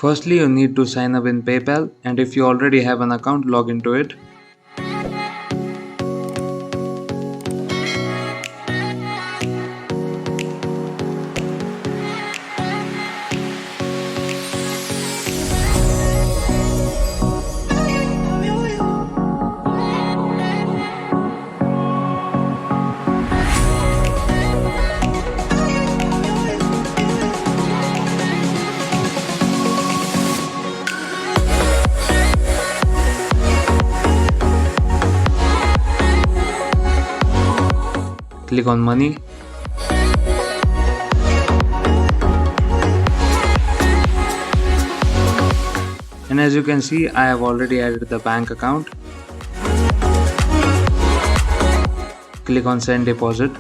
Firstly, you need to sign up in PayPal, and if you already have an account, log into it. Click on Money. And as you can see, I have already added the bank account. Click on Send Deposit.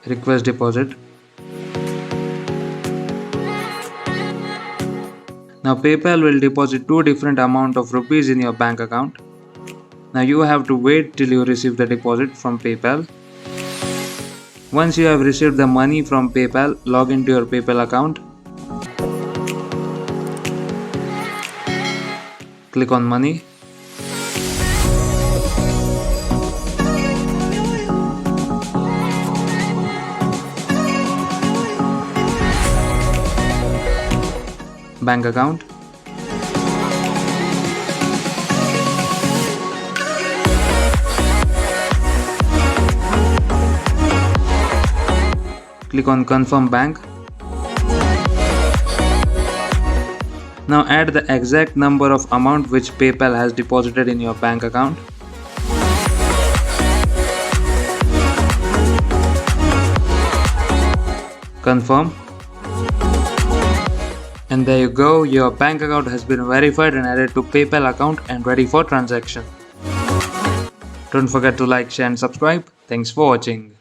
Request deposit. Now PayPal will deposit two different amounts of rupees in your bank account. Now you have to wait till you receive the deposit from PayPal. Once you have received the money from PayPal, log into your PayPal account. Click on Money. Bank account. Click on Confirm Bank. Now add the exact number of amount which PayPal has deposited in your bank account. Confirm. And there you go, your bank account has been verified and added to PayPal account and ready for transaction. Don't forget to like, share and subscribe. Thanks for watching.